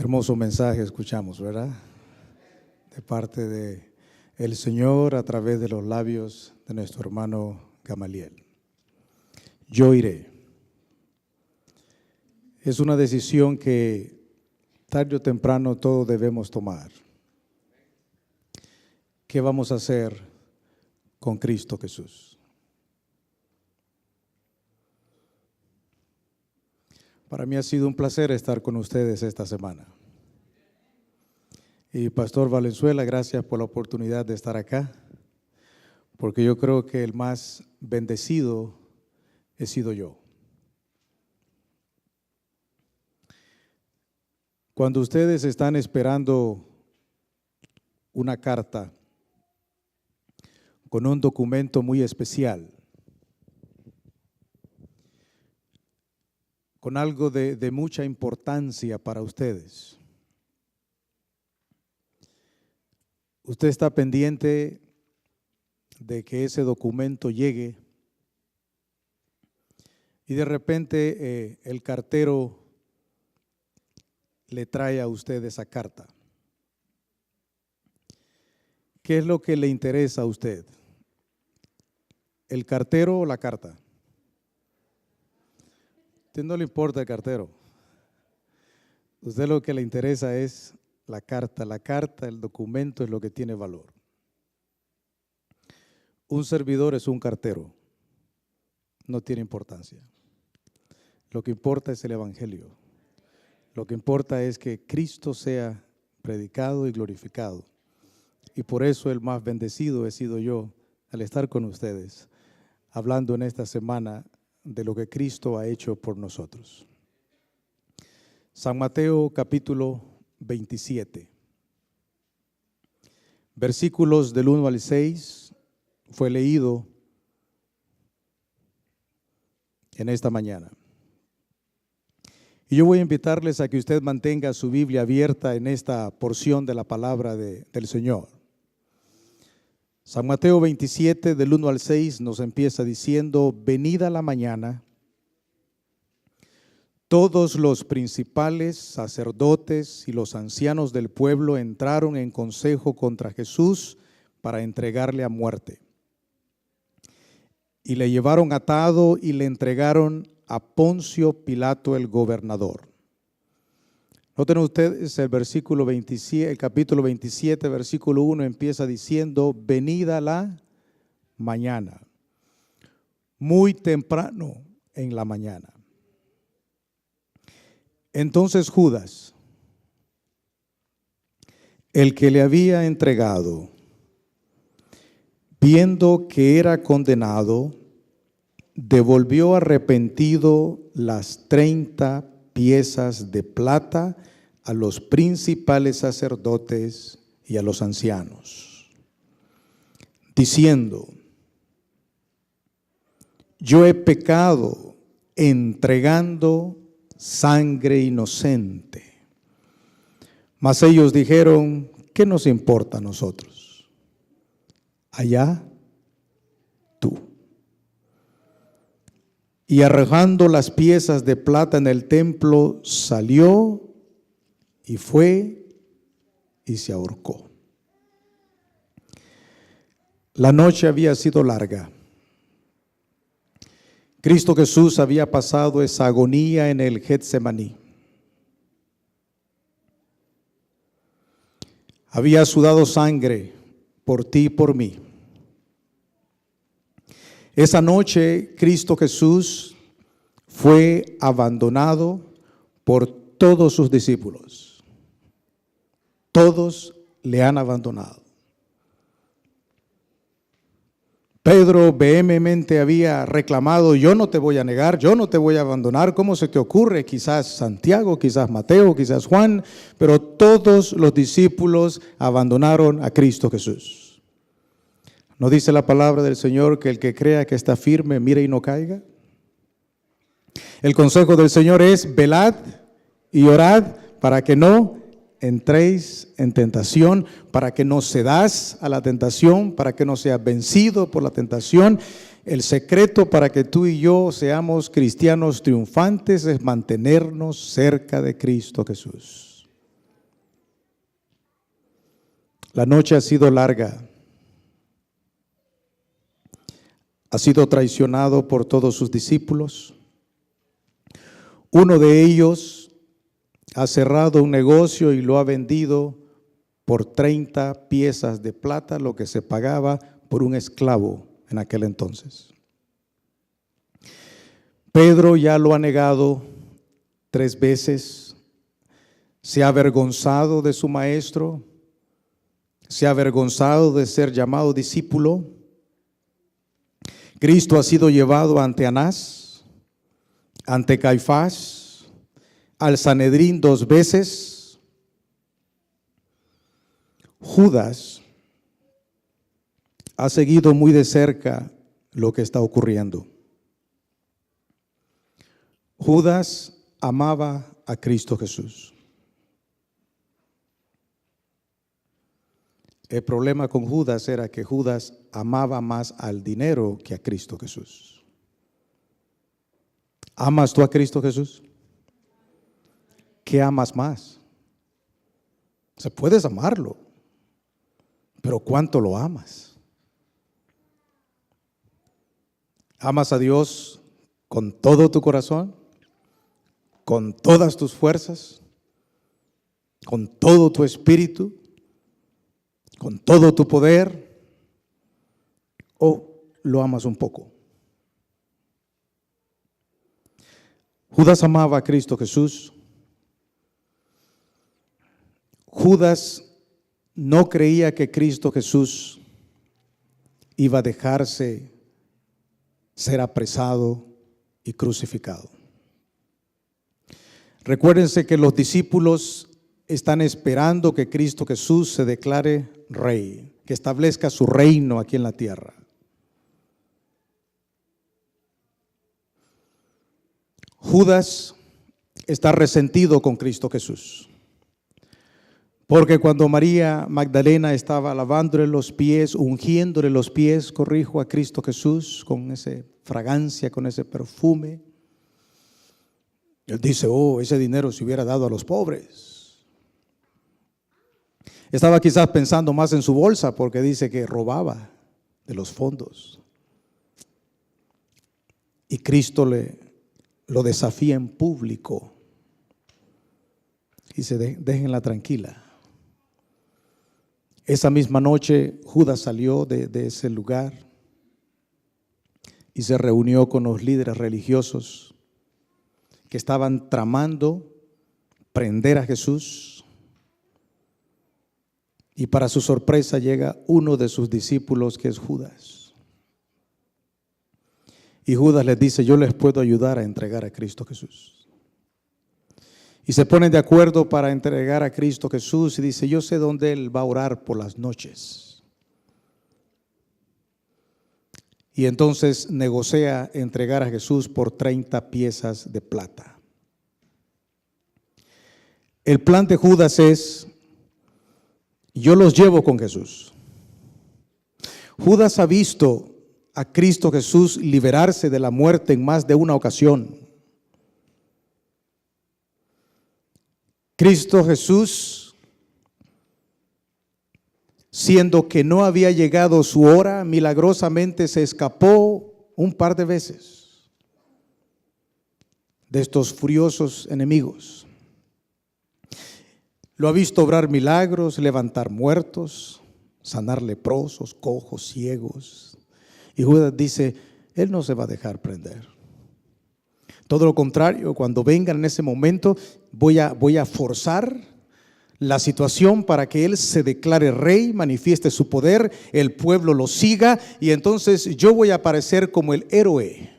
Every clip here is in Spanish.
Hermoso mensaje escuchamos, ¿verdad? De parte de el Señor a través de los labios de nuestro hermano Gamaliel. Yo iré. Es una decisión que tarde o temprano todos debemos tomar. ¿Qué vamos a hacer con Cristo Jesús? Para mí ha sido un placer estar con ustedes esta semana. Y Pastor Valenzuela, gracias por la oportunidad de estar acá, porque yo creo que el más bendecido he sido yo. Cuando ustedes están esperando una carta con un documento muy especial, con algo de mucha importancia para ustedes, usted está pendiente de que ese documento llegue y de repente el cartero le trae a usted esa carta. ¿Qué es lo que le interesa a usted? ¿El cartero o la carta? A usted no le importa el cartero. A usted lo que le interesa es la carta. La carta, el documento es lo que tiene valor. Un servidor es un cartero. No tiene importancia. Lo que importa es el evangelio. Lo que importa es que Cristo sea predicado y glorificado. Y por eso el más bendecido he sido yo al estar con ustedes, hablando en esta semana de lo que Cristo ha hecho por nosotros. San Mateo capítulo 27, versículos del 1 al 6 fue leído en esta mañana. Y yo voy a invitarles a que usted mantenga su Biblia abierta en esta porción de la palabra del Señor. San Mateo 27, del 1 al 6, nos empieza diciendo: venida la mañana, todos los principales sacerdotes y los ancianos del pueblo entraron en consejo contra Jesús para entregarle a muerte. Y le llevaron atado y le entregaron a Poncio Pilato el gobernador. Noten ustedes el versículo 27, el capítulo 27, versículo 1 empieza diciendo: venida la mañana, muy temprano en la mañana. Entonces Judas, el que le había entregado, viendo que era condenado, devolvió arrepentido las 30 piezas de plata a los principales sacerdotes y a los ancianos, diciendo: yo he pecado entregando sangre inocente. Mas ellos dijeron: ¿qué nos importa a nosotros? Allá tú. Y arrojando las piezas de plata en el templo, salió y fue y se ahorcó. La noche había sido larga. Cristo Jesús había pasado esa agonía en el Getsemaní. Había sudado sangre por ti y por mí. Esa noche Cristo Jesús fue abandonado por todos sus discípulos. Todos le han abandonado. Pedro vehementemente había reclamado: yo no te voy a negar, yo no te voy a abandonar. ¿Cómo se te ocurre? Quizás Santiago, quizás Mateo, quizás Juan, pero todos los discípulos abandonaron a Cristo Jesús. ¿No dice la palabra del Señor que el que crea que está firme, mire y no caiga? El consejo del Señor es: velad y orad para que no entréis en tentación, para que no cedas a la tentación, para que no seas vencido por la tentación. El secreto para que tú y yo seamos cristianos triunfantes es mantenernos cerca de Cristo Jesús. La noche ha sido larga. Ha sido traicionado por todos sus discípulos. Uno de ellos ha cerrado un negocio y lo ha vendido por 30 piezas de plata, lo que se pagaba por un esclavo en aquel entonces. Pedro ya lo ha negado 3 veces, se ha avergonzado de su maestro, se ha avergonzado de ser llamado discípulo. Cristo ha sido llevado ante Anás, ante Caifás, al Sanedrín 2 veces. Judas ha seguido muy de cerca lo que está ocurriendo. Judas amaba a Cristo Jesús. El problema con Judas era que Judas amaba más al dinero que a Cristo Jesús. ¿Amas tú a Cristo Jesús? ¿Qué amas más? Se puedes amarlo, pero ¿cuánto lo amas? ¿Amas a Dios con todo tu corazón? ¿Con todas tus fuerzas? ¿Con todo tu espíritu? ¿Con todo tu poder? ¿O lo amas un poco? Judas amaba a Cristo Jesús. Judas no creía que Cristo Jesús iba a dejarse ser apresado y crucificado. Recuérdense que los discípulos están esperando que Cristo Jesús se declare rey, que establezca su reino aquí en la tierra. Judas está resentido con Cristo Jesús, porque cuando María Magdalena estaba lavándole los pies, ungiéndole los pies, a Cristo Jesús con esa fragancia, con ese perfume, él dice: oh, ese dinero se hubiera dado a los pobres. Estaba quizás pensando más en su bolsa, porque dice que robaba de los fondos. Y Cristo lo desafía en público. Y dice: déjenla tranquila. Esa misma noche Judas salió de ese lugar y se reunió con los líderes religiosos que estaban tramando prender a Jesús. Y para su sorpresa llega uno de sus discípulos, que es Judas. Y Judas les dice: yo les puedo ayudar a entregar a Cristo Jesús. Y se ponen de acuerdo para entregar a Cristo Jesús, y dice: yo sé dónde Él va a orar por las noches. Y entonces negocia entregar a Jesús por 30 piezas de plata. El plan de Judas es: yo los llevo con Jesús. Judas ha visto a Cristo Jesús liberarse de la muerte en más de una ocasión. Cristo Jesús, siendo que no había llegado su hora, milagrosamente se escapó un par de veces de estos furiosos enemigos. Lo ha visto obrar milagros, levantar muertos, sanar leprosos, cojos, ciegos. Y Judas dice: Él no se va a dejar prender. Todo lo contrario, cuando vengan en ese momento, voy a forzar la situación para que Él se declare rey, manifieste su poder, el pueblo lo siga, y entonces yo voy a aparecer como el héroe,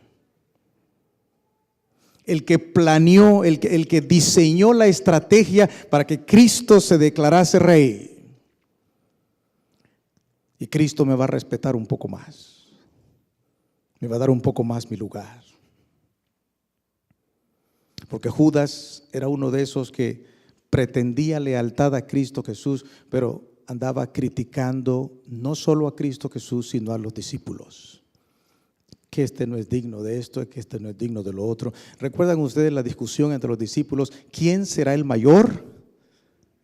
el que planeó, el que diseñó la estrategia para que Cristo se declarase rey. Y Cristo me va a respetar un poco más, me va a dar un poco más mi lugar. Porque Judas era uno de esos que pretendía lealtad a Cristo Jesús, pero andaba criticando no solo a Cristo Jesús, sino a los discípulos. Que este no es digno de esto, que este no es digno de lo otro. ¿Recuerdan ustedes la discusión entre los discípulos? ¿Quién será el mayor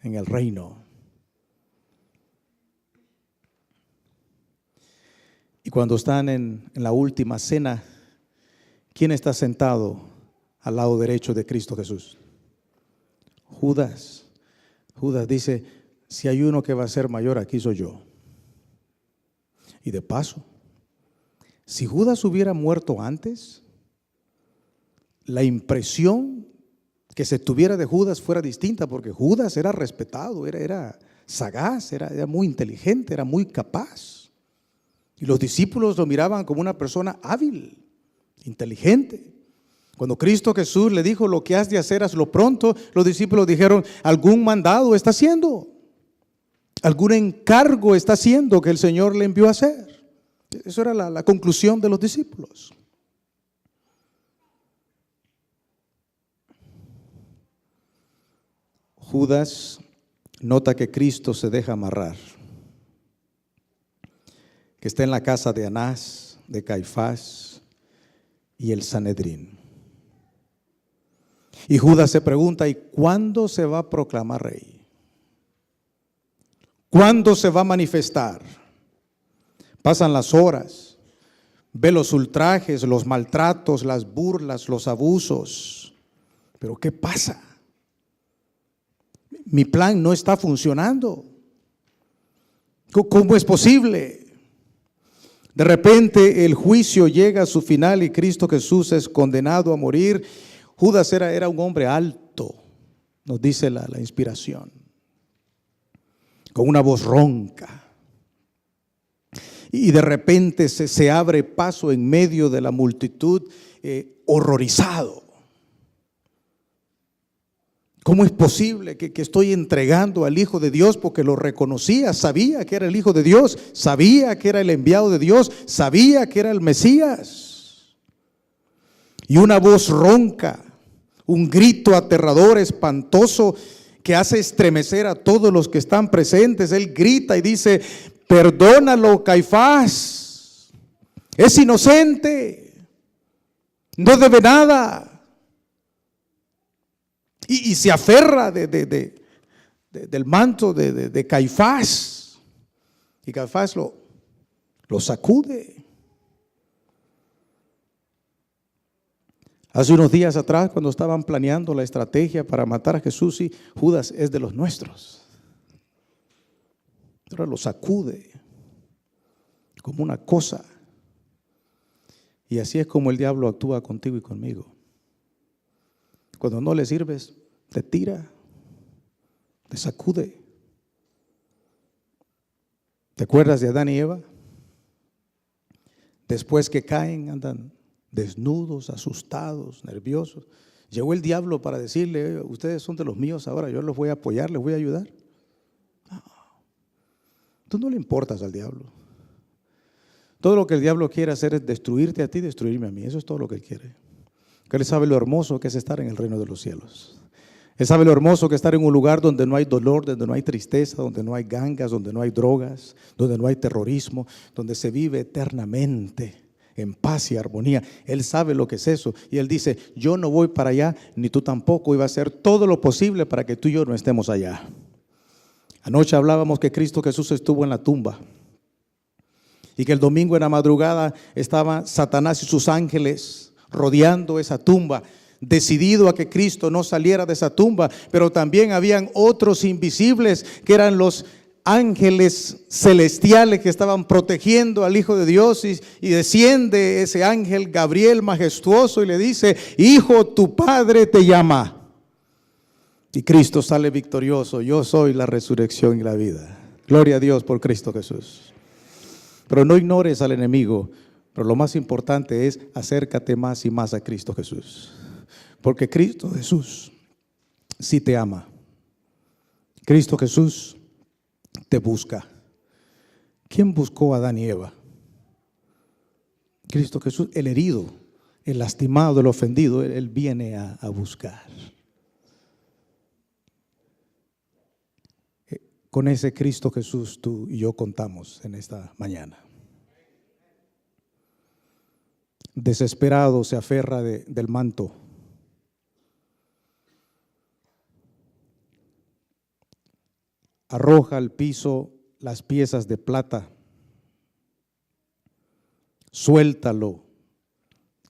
en el reino? Y cuando están en la última cena, ¿quién está sentado al lado derecho de Cristo Jesús? Judas. Judas dice, si hay uno que va a ser mayor, aquí soy yo. Y de paso, si Judas hubiera muerto antes, la impresión que se tuviera de Judas fuera distinta, porque Judas era respetado, era sagaz, era muy inteligente, era muy capaz. Y los discípulos lo miraban como una persona hábil, inteligente. Cuando Cristo Jesús le dijo, lo que has de hacer, hazlo pronto, los discípulos dijeron, algún mandado está haciendo, algún encargo está haciendo que el Señor le envió a hacer. Eso era la conclusión de los discípulos. Judas nota que Cristo se deja amarrar, que está en la casa de Anás, de Caifás y el Sanedrín. Y Judas se pregunta, ¿y cuándo se va a proclamar rey? ¿Cuándo se va a manifestar? Pasan las horas, ve los ultrajes, los maltratos, las burlas, los abusos. Pero ¿qué pasa? Mi plan no está funcionando. ¿Cómo es posible? De repente el juicio llega a su final y Cristo Jesús es condenado a morir. Judas era un hombre alto, nos dice la inspiración, con una voz ronca. Y de repente se abre paso en medio de la multitud, horrorizado. ¿Cómo es posible que estoy entregando al Hijo de Dios? Porque lo reconocía, sabía que era el Hijo de Dios, sabía que era el enviado de Dios, sabía que era el Mesías. Y una voz ronca, un grito aterrador, espantoso, que hace estremecer a todos los que están presentes. Él grita y dice, perdónalo, Caifás, es inocente, no debe nada. Y se aferra del manto de Caifás. Y Caifás lo sacude. Hace unos días atrás, cuando estaban planeando la estrategia para matar a Jesús, y Judas es de los nuestros. Ahora lo sacude como una cosa. Y así es como el diablo actúa contigo y conmigo. Cuando no le sirves, te tira, te sacude. ¿Te acuerdas de Adán y Eva? Después que caen, andan desnudos, asustados, nerviosos. Llegó el diablo para decirle, ustedes son de los míos ahora, yo los voy a apoyar, les voy a ayudar. No. Tú no le importas al diablo. Todo lo que el diablo quiere hacer es destruirte a ti, destruirme a mí. Eso es todo lo que él quiere. Que él sabe lo hermoso que es estar en el reino de los cielos. Él sabe lo hermoso que es estar en un lugar donde no hay dolor, donde no hay tristeza, donde no hay gangas, donde no hay drogas, donde no hay terrorismo, donde se vive eternamente en paz y armonía. Él sabe lo que es eso. Y él dice, yo no voy para allá, ni tú tampoco. Y va a hacer todo lo posible para que tú y yo no estemos allá. Anoche hablábamos que Cristo Jesús estuvo en la tumba. Y que el domingo en la madrugada estaba Satanás y sus ángeles rodeando esa tumba, decidido a que Cristo no saliera de esa tumba. Pero también habían otros invisibles que eran los ángeles celestiales que estaban protegiendo al Hijo de Dios, y desciende ese ángel Gabriel majestuoso y le dice, hijo, tu padre te llama. Y Cristo sale victorioso, yo soy la resurrección y la vida. Gloria a Dios por Cristo Jesús. Pero no ignores al enemigo, pero lo más importante es acércate más y más a Cristo Jesús. Porque Cristo Jesús sí te ama. Cristo Jesús te busca. ¿Quién buscó a Adán y Eva? Cristo Jesús, el herido, el lastimado, el ofendido, Él viene a buscar. Con ese Cristo Jesús tú y yo contamos en esta mañana. Desesperado se aferra del manto. Arroja al piso las piezas de plata. Suéltalo.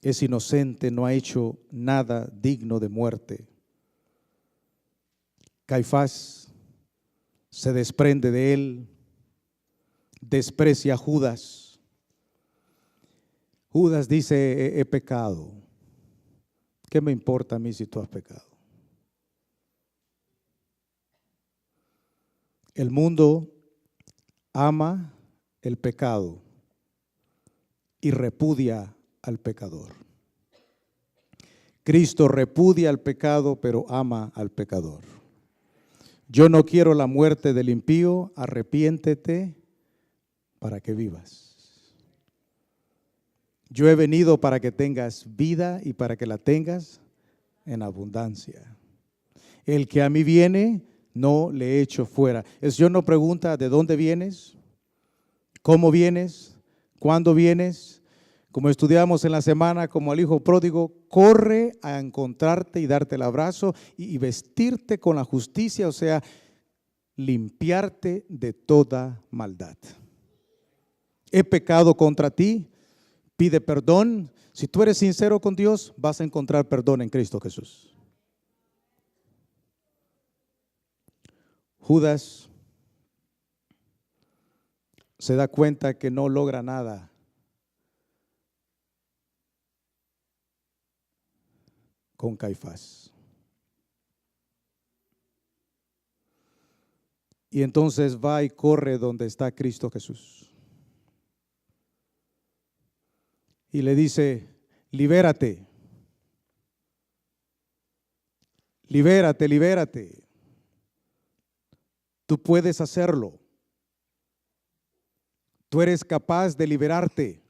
Es inocente, no ha hecho nada digno de muerte. Caifás se desprende de él, desprecia a Judas. Judas dice, he pecado. ¿Qué me importa a mí si tú has pecado? El mundo ama el pecado y repudia al pecador. Cristo repudia al pecado, pero ama al pecador. Yo no quiero la muerte del impío, arrepiéntete para que vivas. Yo he venido para que tengas vida y para que la tengas en abundancia. El que a mí viene, no le echo fuera. El Señor no pregunta de dónde vienes, cómo vienes, cuándo vienes. Como estudiamos en la semana, como al hijo pródigo, corre a encontrarte y darte el abrazo y vestirte con la justicia, o sea, limpiarte de toda maldad. He pecado contra ti, pide perdón. Si tú eres sincero con Dios, vas a encontrar perdón en Cristo Jesús. Judas se da cuenta que no logra nada con Caifás. Y entonces va y corre donde está Cristo Jesús. Y le dice, libérate, libérate, libérate. Tú puedes hacerlo. Tú eres capaz de liberarte.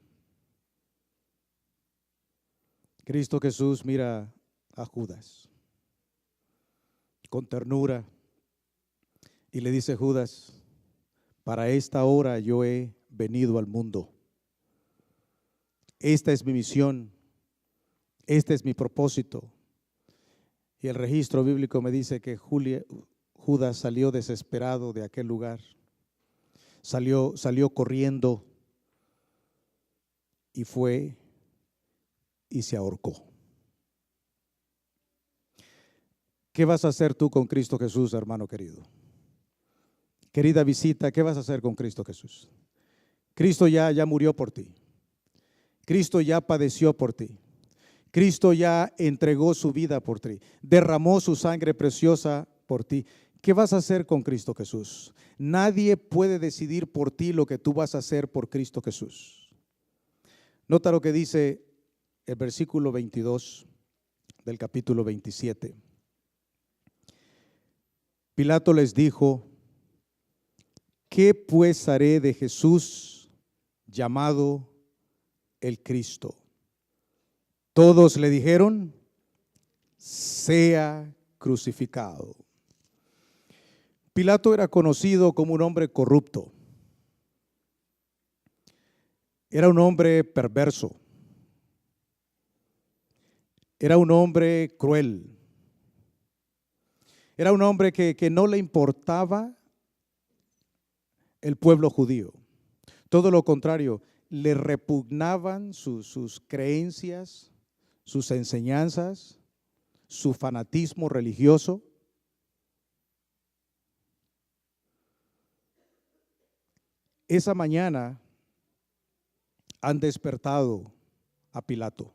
Cristo Jesús mira a Judas con ternura y le dice, Judas, para esta hora yo he venido al mundo. Esta es mi misión, este es mi propósito. Y el registro bíblico me dice que Judas salió desesperado de aquel lugar, salió corriendo y fue y se ahorcó. ¿Qué vas a hacer tú con Cristo Jesús, hermano querido? Querida visita, ¿qué vas a hacer con Cristo Jesús? Cristo ya murió por ti. Cristo ya padeció por ti. Cristo ya entregó su vida por ti. Derramó su sangre preciosa por ti. ¿Qué vas a hacer con Cristo Jesús? Nadie puede decidir por ti lo que tú vas a hacer por Cristo Jesús. Nota lo que dice el versículo 22 del capítulo 27. Pilato les dijo, ¿qué pues haré de Jesús llamado el Cristo? Todos le dijeron, sea crucificado. Pilato era conocido como un hombre corrupto. Era un hombre perverso. Era un hombre cruel. Era un hombre que no le importaba el pueblo judío. Todo lo contrario, le repugnaban sus creencias, sus enseñanzas, su fanatismo religioso. Esa mañana han despertado a Pilato.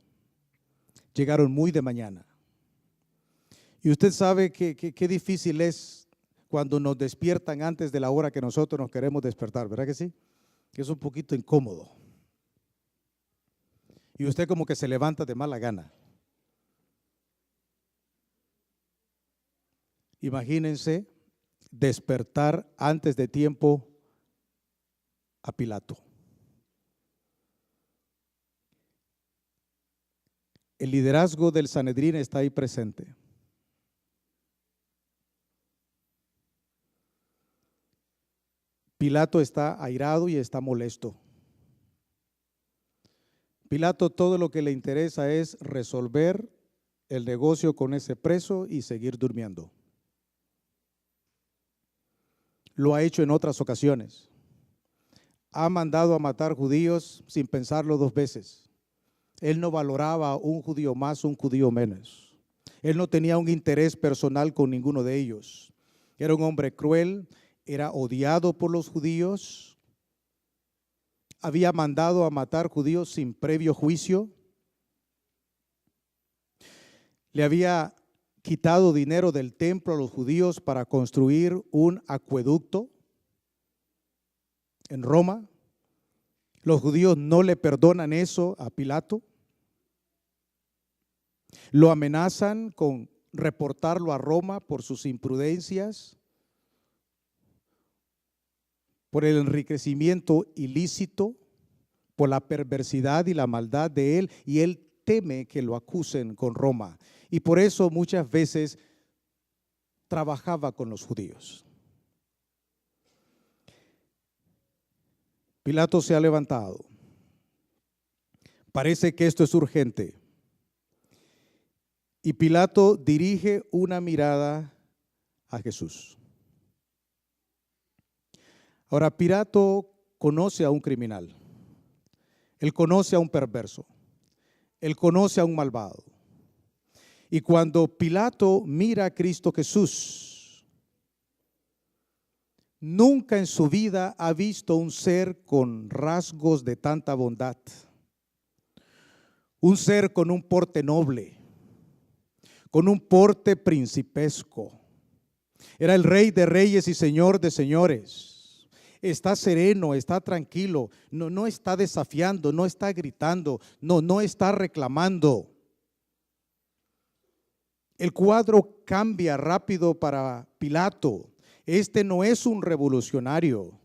Llegaron muy de mañana. Y usted sabe qué difícil es cuando nos despiertan antes de la hora que nosotros nos queremos despertar, ¿verdad que sí? Que es un poquito incómodo. Y usted como que se levanta de mala gana. Imagínense despertar antes de tiempo a Pilato. El liderazgo del Sanedrín está ahí presente. Pilato está airado y está molesto. Pilato todo lo que le interesa es resolver el negocio con ese preso y seguir durmiendo. Lo ha hecho en otras ocasiones. ha mandado a matar judíos sin pensarlo dos veces. Él no valoraba un judío más, un judío menos. Él no tenía un interés personal con ninguno de ellos. Era un hombre cruel, era odiado por los judíos, había mandado a matar judíos sin previo juicio, le había quitado dinero del templo a los judíos para construir un acueducto en Roma. Los judíos no le perdonan eso a Pilato. Lo amenazan con reportarlo a Roma por sus imprudencias, por el enriquecimiento ilícito, por la perversidad y la maldad de él, y él teme que lo acusen con Roma. Y por eso muchas veces trabajaba con los judíos. Pilato se ha levantado. Parece que esto es urgente. Y Pilato dirige una mirada a Jesús. Ahora, Pilato conoce a un criminal. Él conoce a un perverso. Él conoce a un malvado. Y cuando Pilato mira a Cristo Jesús, nunca en su vida ha visto un ser con rasgos de tanta bondad. Un ser con un porte noble, con un porte principesco. Era el Rey de reyes y Señor de señores. Está sereno, está tranquilo, no está desafiando, no está gritando, no está reclamando. El cuadro cambia rápido para Pilato. Este no es un revolucionario,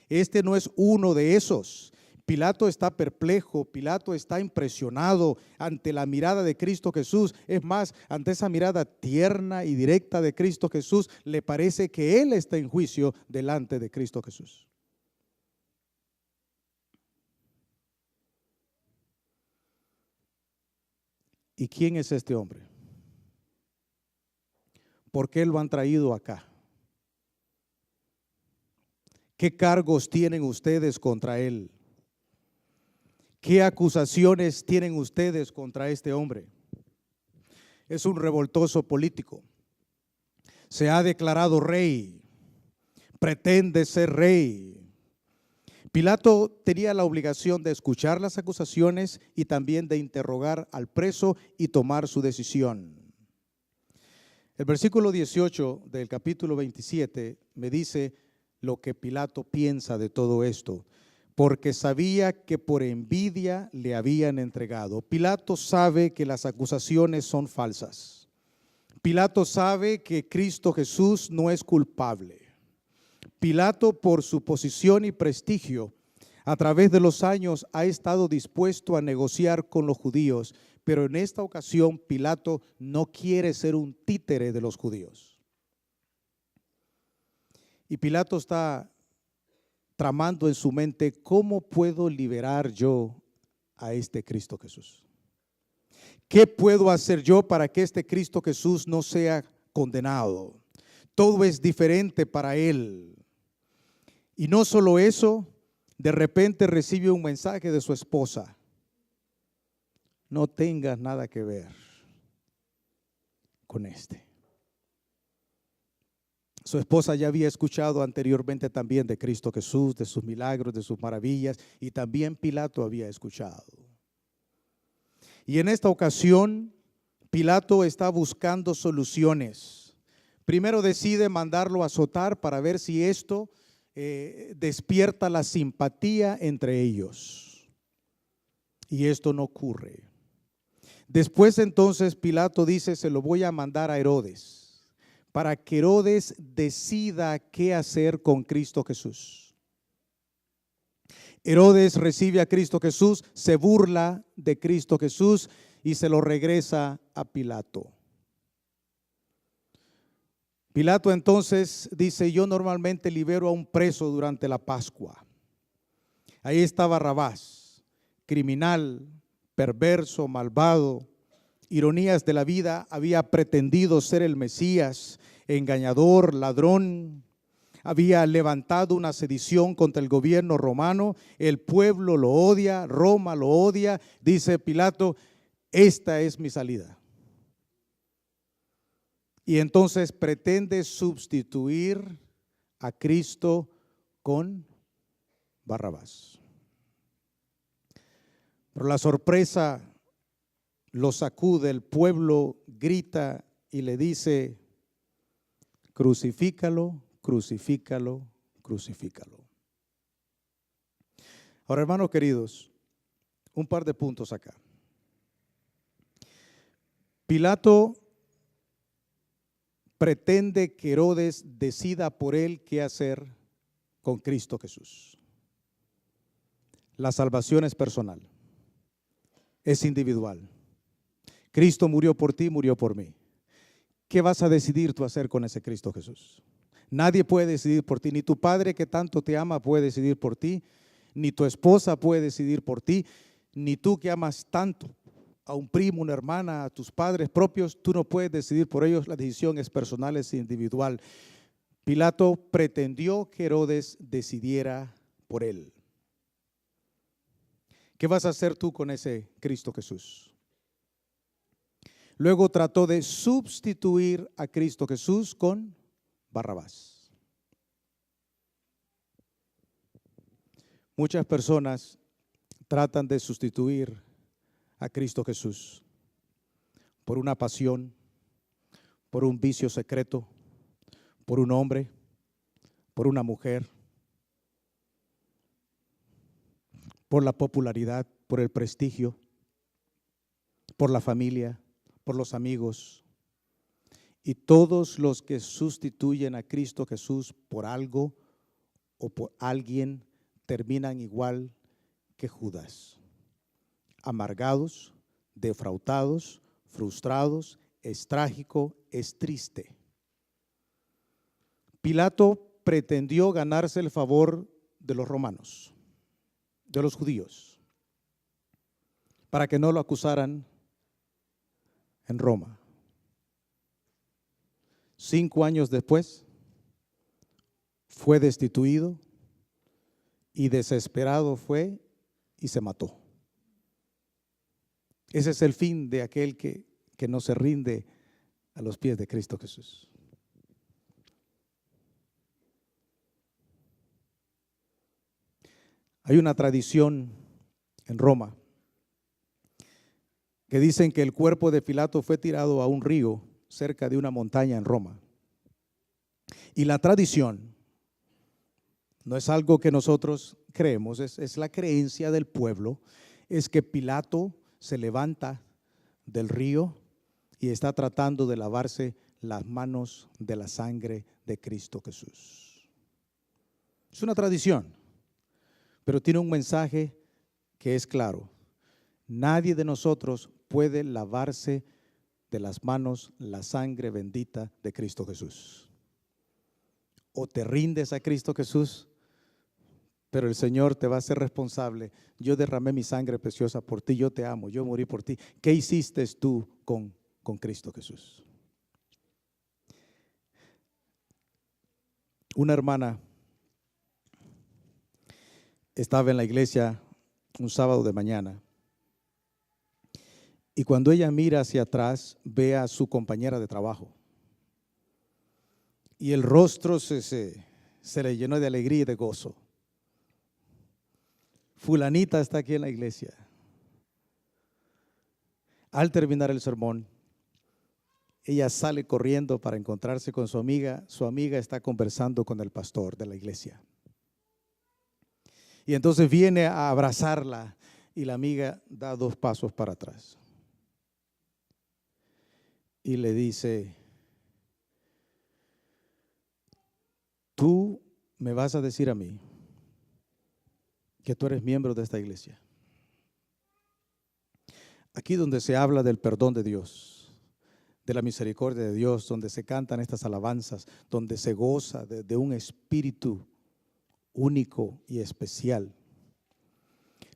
este no es uno de esos. Pilato está perplejo, Pilato está impresionado ante la mirada de Cristo Jesús. Es más, ante esa mirada tierna y directa de Cristo Jesús, le parece que él está en juicio delante de Cristo Jesús. ¿Y quién es este hombre? ¿Por qué lo han traído acá? ¿Qué cargos tienen ustedes contra él? ¿Qué acusaciones tienen ustedes contra este hombre? Es un revoltoso político. Se ha declarado rey. Pretende ser rey. Pilato tenía la obligación de escuchar las acusaciones y también de interrogar al preso y tomar su decisión. El versículo 18 del capítulo 27 me dice lo que Pilato piensa de todo esto, porque sabía que por envidia le habían entregado. Pilato sabe que las acusaciones son falsas. Pilato sabe que Cristo Jesús no es culpable. Pilato, por su posición y prestigio, a través de los años ha estado dispuesto a negociar con los judíos, pero en esta ocasión Pilato no quiere ser un títere de los judíos. Y Pilato está tramando en su mente, ¿cómo puedo liberar yo a este Cristo Jesús? ¿Qué puedo hacer yo para que este Cristo Jesús no sea condenado? Todo es diferente para él. Y no solo eso, de repente recibe un mensaje de su esposa. No tengas nada que ver con este. Su esposa ya había escuchado anteriormente también de Cristo Jesús, de sus milagros, de sus maravillas, y también Pilato había escuchado. Y en esta ocasión, Pilato está buscando soluciones. Primero decide mandarlo a azotar para ver si esto despierta la simpatía entre ellos. Y esto no ocurre. Después entonces Pilato dice, se lo voy a mandar a Herodes, para que Herodes decida qué hacer con Cristo Jesús. Herodes recibe a Cristo Jesús, se burla de Cristo Jesús y se lo regresa a Pilato. Pilato entonces dice, yo normalmente libero a un preso durante la Pascua. Ahí está Barrabás, criminal, perverso, malvado, ironías de la vida, había pretendido ser el Mesías, engañador, ladrón, había levantado una sedición contra el gobierno romano, el pueblo lo odia, Roma lo odia. Dice Pilato, esta es mi salida. Y entonces pretende sustituir a Cristo con Barrabás. Pero la sorpresa lo sacude, el pueblo grita y le dice, crucifícalo, crucifícalo, crucifícalo. Ahora, hermanos queridos, un par de puntos acá. Pilato pretende que Herodes decida por él qué hacer con Cristo Jesús. La salvación es personal, es individual. Cristo murió por ti, murió por mí. ¿Qué vas a decidir tú hacer con ese Cristo Jesús? Nadie puede decidir por ti, ni tu padre que tanto te ama puede decidir por ti, ni tu esposa puede decidir por ti, ni tú que amas tanto a un primo, una hermana, a tus padres propios, tú no puedes decidir por ellos, la decisión es personal, es individual. Pilato pretendió que Herodes decidiera por él. ¿Qué vas a hacer tú con ese Cristo Jesús? Luego trató de sustituir a Cristo Jesús con Barrabás. Muchas personas tratan de sustituir a Cristo Jesús por una pasión, por un vicio secreto, por un hombre, por una mujer, por la popularidad, por el prestigio, por la familia, por los amigos. Y todos los que sustituyen a Cristo Jesús por algo o por alguien terminan igual que Judas, amargados, defraudados, frustrados. Es trágico, es triste. Pilato pretendió ganarse el favor de los romanos, de los judíos, para que no lo acusaran en Roma. 5 años después, fue destituido y desesperado fue y se mató. Ese es el fin de aquel que no se rinde a los pies de Cristo Jesús. Hay una tradición en Roma que dicen que el cuerpo de Pilato fue tirado a un río cerca de una montaña en Roma. Y la tradición no es algo que nosotros creemos, es la creencia del pueblo, es que Pilato se levanta del río y está tratando de lavarse las manos de la sangre de Cristo Jesús. Es una tradición, pero tiene un mensaje que es claro. Nadie de nosotros puede lavarse de las manos la sangre bendita de Cristo Jesús. O te rindes a Cristo Jesús, pero el Señor te va a hacer responsable. Yo derramé mi sangre preciosa por ti, yo te amo, yo morí por ti. ¿Qué hiciste tú con Cristo Jesús? Una hermana estaba en la iglesia un sábado de mañana y cuando ella mira hacia atrás ve a su compañera de trabajo y el rostro se le llenó de alegría y de gozo. Fulanita está aquí en la iglesia. Al terminar el sermón, ella sale corriendo para encontrarse con su amiga. Su amiga está conversando con el pastor de la iglesia. Y entonces viene a abrazarla y la amiga da 2 pasos para atrás. Y le dice, tú me vas a decir a mí que tú eres miembro de esta iglesia. Aquí donde se habla del perdón de Dios, de la misericordia de Dios, donde se cantan estas alabanzas, donde se goza de un espíritu único y especial.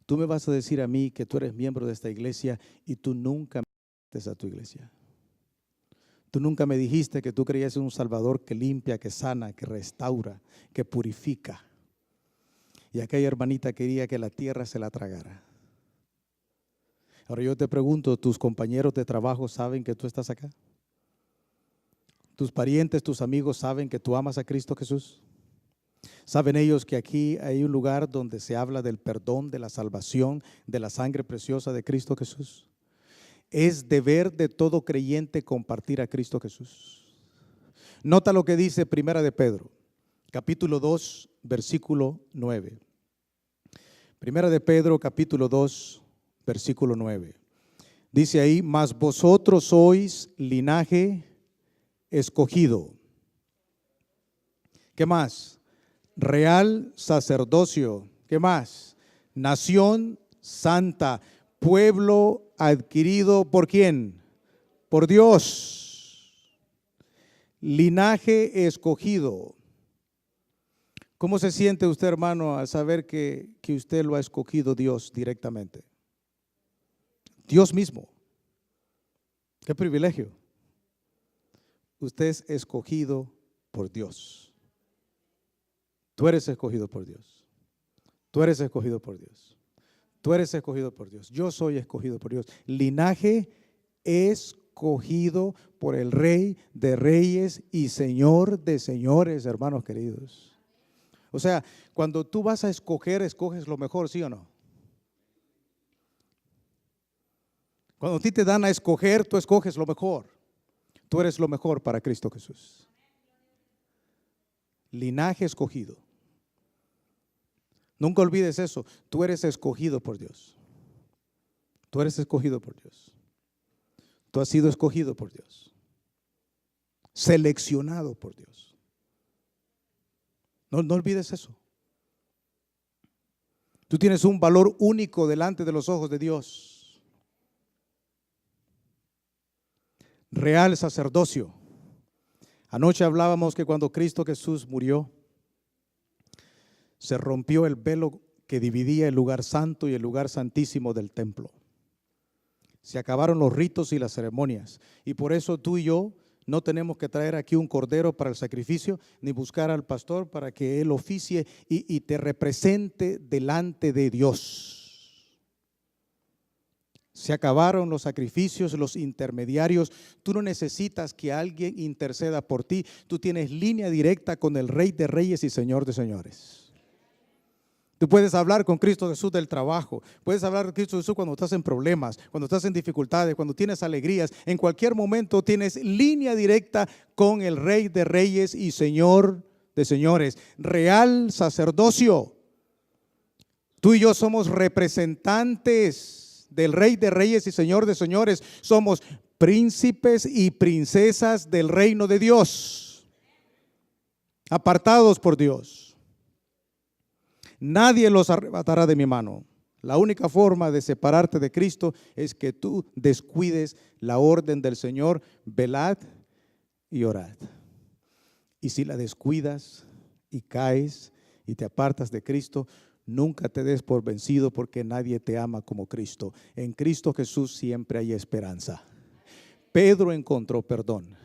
Tú me vas a decir a mí que tú eres miembro de esta iglesia y tú nunca me metes a tu iglesia. Tú nunca me dijiste que tú creías en un Salvador que limpia, que sana, que restaura, que purifica. Y aquella hermanita quería que la tierra se la tragara. Ahora yo te pregunto, ¿tus compañeros de trabajo saben que tú estás acá? ¿Tus parientes, tus amigos saben que tú amas a Cristo Jesús? ¿Saben ellos que aquí hay un lugar donde se habla del perdón, de la salvación, de la sangre preciosa de Cristo Jesús? Es deber de todo creyente compartir a Cristo Jesús. Nota lo que dice Primera de Pedro, capítulo 2, versículo 9. Primera de Pedro, capítulo 2, versículo 9. Dice ahí, mas vosotros sois linaje escogido. ¿Qué más? Real sacerdocio. ¿Qué más? Nación santa. Pueblo adquirido ¿por quién? Por Dios. Linaje escogido. ¿Cómo se siente usted, hermano, al saber que usted lo ha escogido Dios directamente? Dios mismo. Qué privilegio. Usted es escogido por Dios. Tú eres escogido por Dios. Tú eres escogido por Dios. Tú eres escogido por Dios. Yo soy escogido por Dios. Linaje escogido por el Rey de Reyes y Señor de Señores, hermanos queridos. O sea, cuando tú vas a escoger, escoges lo mejor, ¿sí o no? Cuando a ti te dan a escoger, tú escoges lo mejor. Tú eres lo mejor para Cristo Jesús. Linaje escogido. Nunca olvides eso. Tú eres escogido por Dios. Tú eres escogido por Dios. Tú has sido escogido por Dios. Seleccionado por Dios. No olvides eso. Tú tienes un valor único delante de los ojos de Dios. Real sacerdocio. Anoche hablábamos que cuando Cristo Jesús murió, se rompió el velo que dividía el lugar santo y el lugar santísimo del templo. Se acabaron los ritos y las ceremonias. Y por eso tú y yo no tenemos que traer aquí un cordero para el sacrificio, ni buscar al pastor para que él oficie y te represente delante de Dios. Se acabaron los sacrificios, los intermediarios. Tú no necesitas que alguien interceda por ti. Tú tienes línea directa con el Rey de Reyes y Señor de Señores. Tú puedes hablar con Cristo Jesús del trabajo. Puedes hablar con Cristo Jesús cuando estás en problemas, cuando estás en dificultades, cuando tienes alegrías. En cualquier momento tienes línea directa con el Rey de Reyes y Señor de Señores. Real sacerdocio. Tú y yo somos representantes del Rey de Reyes y Señor de Señores. Somos príncipes y princesas del reino de Dios. Apartados por Dios. Nadie los arrebatará de mi mano. La única forma de separarte de Cristo es que tú descuides la orden del Señor, velad y orad. Y si la descuidas y caes y te apartas de Cristo, nunca te des por vencido, porque nadie te ama como Cristo. En Cristo Jesús siempre hay esperanza. Pedro encontró perdón.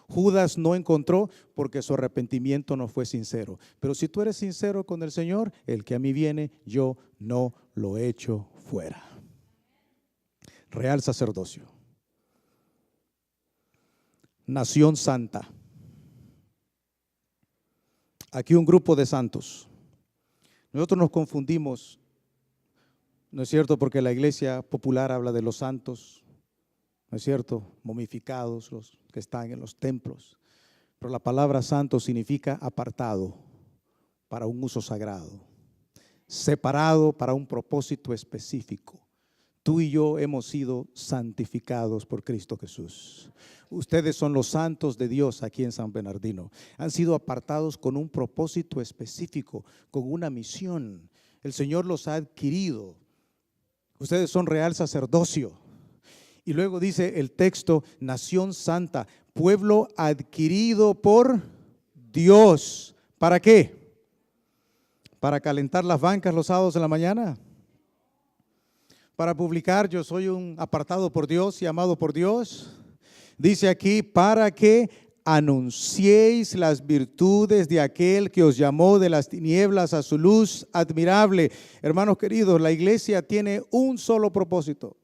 Judas no encontró porque su arrepentimiento no fue sincero. Pero si tú eres sincero con el Señor, el que a mí viene, yo no lo echo fuera. Real sacerdocio. Nación santa. Aquí un grupo de santos. Nosotros nos confundimos, ¿no es cierto? Porque la iglesia popular habla de los santos, ¿no es cierto? Momificados, los que están en los templos. Pero la palabra santo significa apartado para un uso sagrado, separado para un propósito específico. Tú y yo hemos sido santificados por Cristo Jesús. Ustedes son los santos de Dios aquí en San Bernardino. Han sido apartados con un propósito específico, con una misión. El Señor los ha adquirido. Ustedes son real sacerdocio. Y luego dice el texto, nación santa, pueblo adquirido por Dios. ¿Para qué? ¿Para calentar las bancas los sábados en la mañana? ¿Para publicar yo soy un apartado por Dios y amado por Dios? Dice aquí, para que anunciéis las virtudes de aquel que os llamó de las tinieblas a su luz admirable. Hermanos queridos, la iglesia tiene un solo propósito.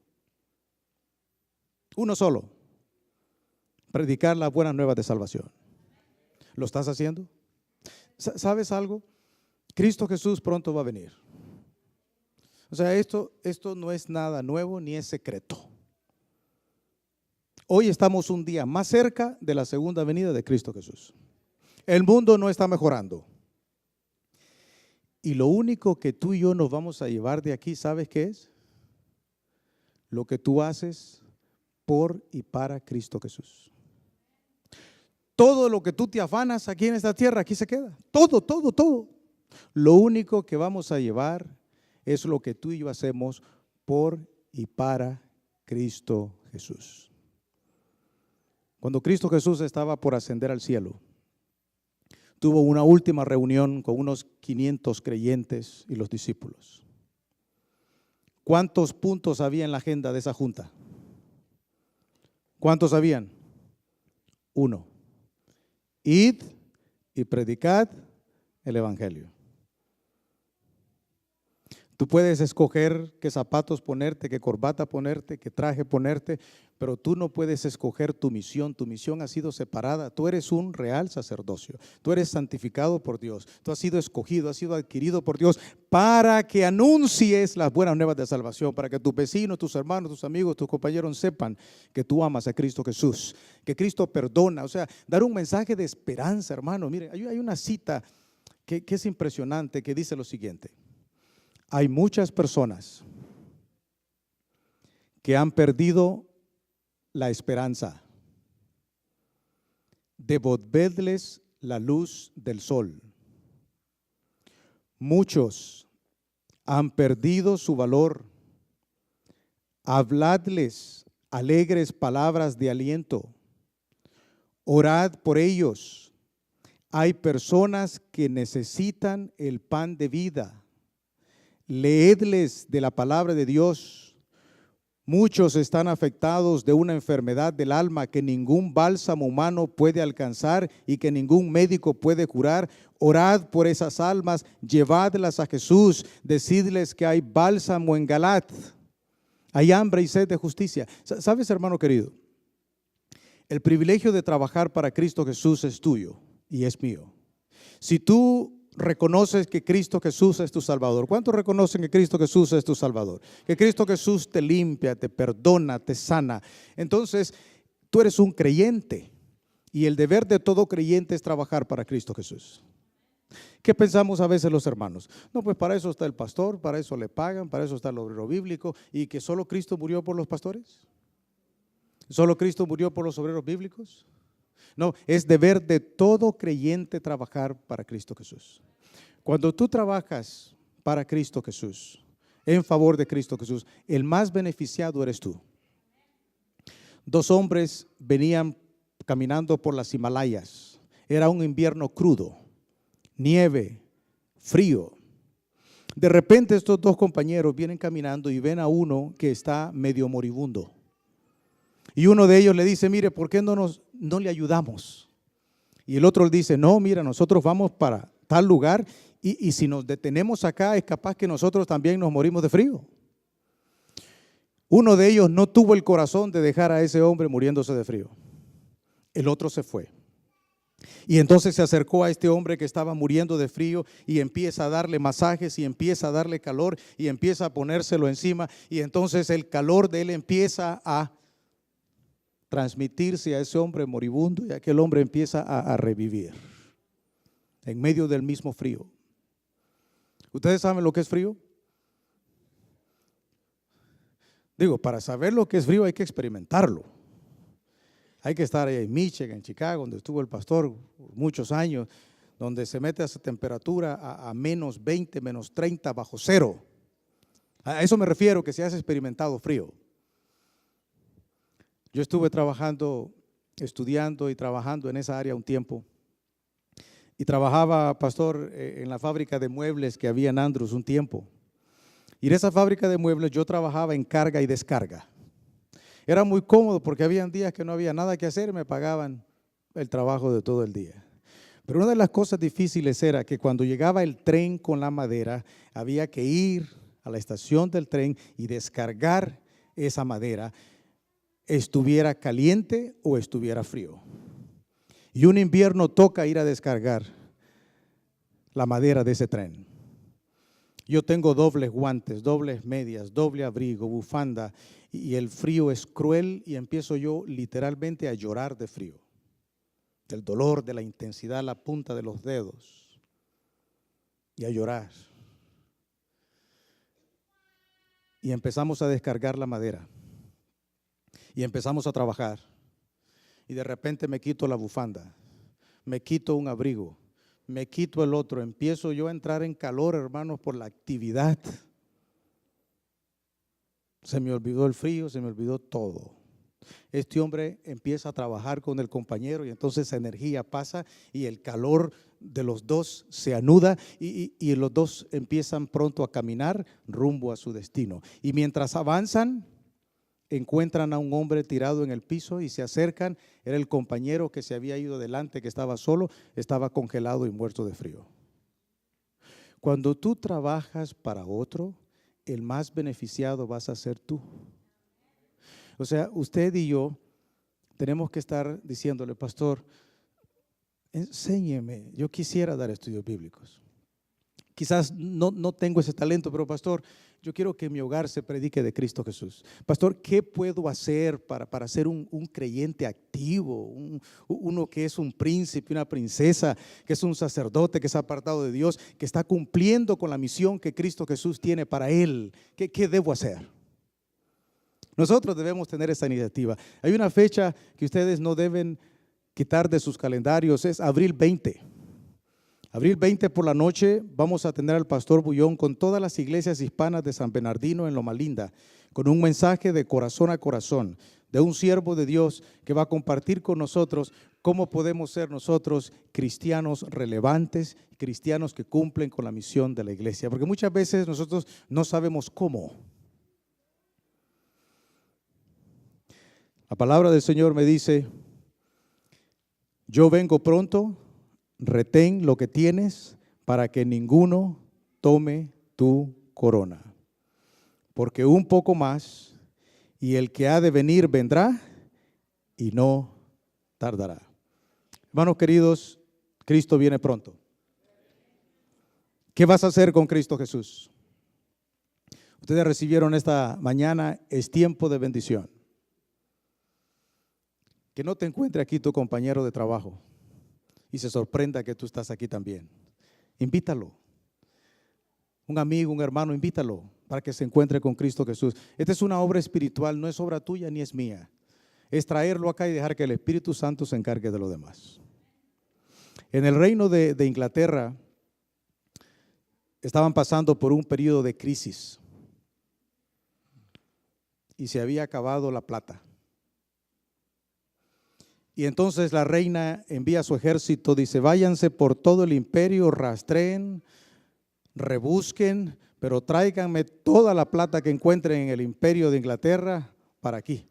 Uno solo. Predicar las buenas nuevas de salvación. ¿Lo estás haciendo? ¿Sabes algo? Cristo Jesús pronto va a venir. O sea, esto no es nada nuevo ni es secreto. Hoy estamos un día más cerca de la segunda venida de Cristo Jesús. El mundo no está mejorando. Y lo único que tú y yo nos vamos a llevar de aquí, ¿sabes qué es? Lo que tú haces por y para Cristo Jesús. Todo lo que tú te afanas aquí en esta tierra, aquí se queda. Todo, todo, todo. Lo único que vamos a llevar es lo que tú y yo hacemos por y para Cristo Jesús. Cuando Cristo Jesús estaba por ascender al cielo, tuvo una última reunión con unos 500 creyentes y los discípulos. ¿Cuántos puntos había en la agenda de esa junta? ¿Cuántos habían? 1. Id y predicad el evangelio. Tú puedes escoger qué zapatos ponerte, qué corbata ponerte, qué traje ponerte, pero tú no puedes escoger tu misión. Tu misión ha sido separada. Tú eres un real sacerdocio. Tú eres santificado por Dios. Tú has sido escogido, has sido adquirido por Dios para que anuncies las buenas nuevas de salvación, para que tus vecinos, tus hermanos, tus amigos, tus compañeros sepan que tú amas a Cristo Jesús, que Cristo perdona. O sea, dar un mensaje de esperanza, hermano. Mire, hay una cita que es impresionante que dice lo siguiente. Hay muchas personas que han perdido la esperanza. Devolvedles la luz del sol. Muchos han perdido su valor. Habladles alegres palabras de aliento. Orad por ellos. Hay personas que necesitan el pan de vida. Leedles de la palabra de Dios. Muchos están afectados de una enfermedad del alma que ningún bálsamo humano puede alcanzar y que ningún médico puede curar. Orad por esas almas, llevadlas a Jesús, decidles que hay bálsamo en Galat. Hay hambre y sed de justicia. ¿Sabes, hermano querido? El privilegio de trabajar para Cristo Jesús es tuyo y es mío. Si tú reconoces que Cristo Jesús es tu Salvador. ¿Cuántos reconocen que Cristo Jesús es tu Salvador? Que Cristo Jesús te limpia, te perdona, te sana. Entonces, tú eres un creyente y el deber de todo creyente es trabajar para Cristo Jesús. ¿Qué pensamos a veces los hermanos? No, pues para eso está el pastor, para eso le pagan, para eso está el obrero bíblico, y que solo Cristo murió por los pastores. ¿Solo Cristo murió por los obreros bíblicos? No, es deber de todo creyente trabajar para Cristo Jesús. Cuando tú trabajas para Cristo Jesús, en favor de Cristo Jesús, el más beneficiado eres tú. 2 hombres venían caminando por las Himalayas. Era un invierno crudo, nieve, frío. De repente estos 2 compañeros vienen caminando y ven a uno que está medio moribundo. Y uno de ellos le dice, mire, ¿por qué no le ayudamos? Y el otro le dice, no, mira, nosotros vamos para tal lugar y si nos detenemos acá es capaz que nosotros también nos morimos de frío. Uno de ellos no tuvo el corazón de dejar a ese hombre muriéndose de frío. El otro se fue. Y entonces se acercó a este hombre que estaba muriendo de frío y empieza a darle masajes y empieza a darle calor y empieza a ponérselo encima, y entonces el calor de él empieza a transmitirse a ese hombre moribundo y aquel hombre empieza a revivir en medio del mismo frío. ¿Ustedes saben lo que es frío? Digo, para saber lo que es frío hay que experimentarlo. Hay que estar ahí en Michigan, en Chicago, donde estuvo el pastor muchos años, donde se mete a esa temperatura a menos 20, menos 30, bajo cero. A eso me refiero, que se has experimentado frío. Yo estuve trabajando, estudiando y trabajando en esa área un tiempo. Y trabajaba, pastor, en la fábrica de muebles que había en Andrews un tiempo. Y en esa fábrica de muebles yo trabajaba en carga y descarga. Era muy cómodo porque habían días que no había nada que hacer y me pagaban el trabajo de todo el día. Pero una de las cosas difíciles era que cuando llegaba el tren con la madera, había que ir a la estación del tren y descargar esa madera, estuviera caliente o estuviera frío. Y un invierno toca ir a descargar la madera de ese tren. Yo tengo dobles guantes, dobles medias, doble abrigo, bufanda, y el frío es cruel y empiezo yo literalmente a llorar de frío, del dolor, de la intensidad, la punta de los dedos, y a llorar. Y empezamos a descargar la madera, y empezamos a trabajar, y de repente me quito la bufanda, me quito un abrigo, me quito el otro, empiezo yo a entrar en calor, hermanos, por la actividad. Se me olvidó el frío, se me olvidó todo. Este hombre empieza a trabajar con el compañero y entonces esa energía pasa y el calor de los dos se anuda y los dos empiezan pronto a caminar rumbo a su destino. Y mientras avanzan, encuentran a un hombre tirado en el piso y se acercan. Era el compañero que se había ido delante, que estaba solo, estaba congelado y muerto de frío. Cuando tú trabajas para otro, el más beneficiado vas a ser tú. O sea, usted y yo tenemos que estar diciéndole, pastor, enséñeme, yo quisiera dar estudios bíblicos. Quizás no tengo ese talento, pero pastor, yo quiero que en mi hogar se predique de Cristo Jesús. Pastor, ¿qué puedo hacer para ser un creyente activo? Uno que es un príncipe, una princesa, que es un sacerdote, que es apartado de Dios, que está cumpliendo con la misión que Cristo Jesús tiene para él. ¿Qué debo hacer? Nosotros debemos tener esa iniciativa. Hay una fecha que ustedes no deben quitar de sus calendarios, es abril 20. Abril 20 por la noche vamos a tener al pastor Bullón con todas las iglesias hispanas de San Bernardino en Loma Linda, con un mensaje de corazón a corazón, de un siervo de Dios que va a compartir con nosotros cómo podemos ser nosotros cristianos relevantes, cristianos que cumplen con la misión de la iglesia, porque muchas veces nosotros no sabemos cómo. La palabra del Señor me dice, yo vengo pronto, retén lo que tienes para que ninguno tome tu corona. Porque un poco más y el que ha de venir vendrá y no tardará. Hermanos queridos, Cristo viene pronto. ¿Qué vas a hacer con Cristo Jesús? Ustedes recibieron esta mañana, es tiempo de bendición. Que no te encuentre aquí tu compañero de trabajo y se sorprenda que tú estás aquí también. Invítalo. Un amigo, un hermano, invítalo para que se encuentre con Cristo Jesús. Esta es una obra espiritual, no es obra tuya ni es mía. Es traerlo acá y dejar que el Espíritu Santo se encargue de lo demás. En el reino de Inglaterra estaban pasando por un periodo de crisis y se había acabado la plata. Y entonces la reina envía a su ejército, dice, váyanse por todo el imperio, rastreen, rebusquen, pero tráiganme toda la plata que encuentren en el imperio de Inglaterra para aquí.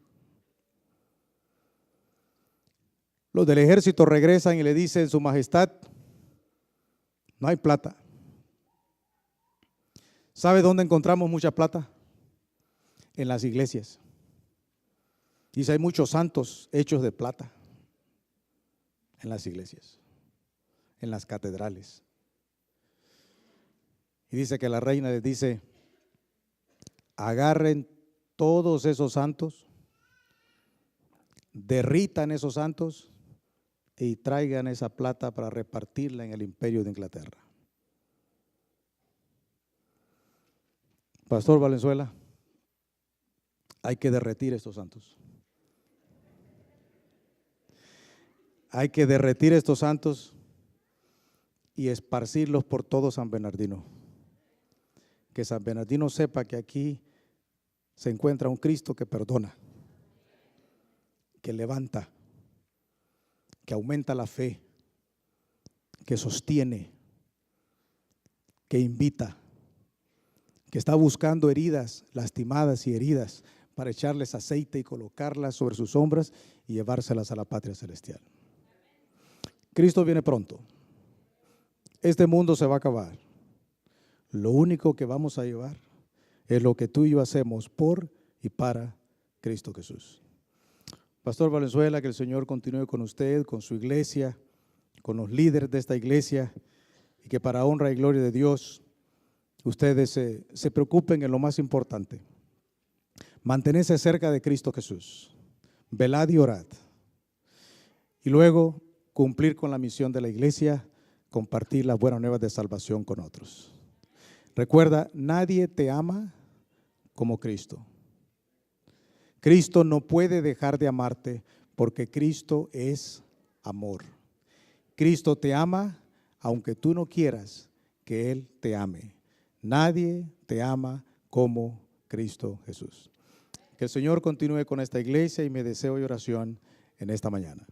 Los del ejército regresan y le dicen, su majestad, no hay plata. ¿Sabe dónde encontramos mucha plata? En las iglesias. Dice, hay muchos santos hechos de plata. En las iglesias, en las catedrales. Y dice que la reina les dice, agarren todos esos santos, derritan esos santos y traigan esa plata para repartirla en el imperio de Inglaterra. Pastor Valenzuela, hay que derretir estos santos. Hay que derretir estos santos y esparcirlos por todo San Bernardino. Que San Bernardino sepa que aquí se encuentra un Cristo que perdona, que levanta, que aumenta la fe, que sostiene, que invita, que está buscando heridas, lastimadas y heridas para echarles aceite y colocarlas sobre sus hombros y llevárselas a la patria celestial. Cristo viene pronto. Este mundo se va a acabar. Lo único que vamos a llevar es lo que tú y yo hacemos por y para Cristo Jesús. Pastor Valenzuela, que el Señor continúe con usted, con su iglesia, con los líderes de esta iglesia, y que para honra y gloria de Dios, ustedes se preocupen en lo más importante. Mantenerse cerca de Cristo Jesús. Velad y orad. Y luego cumplir con la misión de la iglesia, compartir las buenas nuevas de salvación con otros. Recuerda, nadie te ama como Cristo. Cristo no puede dejar de amarte porque Cristo es amor. Cristo te ama aunque tú no quieras que Él te ame. Nadie te ama como Cristo Jesús. Que el Señor continúe con esta iglesia y mi deseo y oración en esta mañana.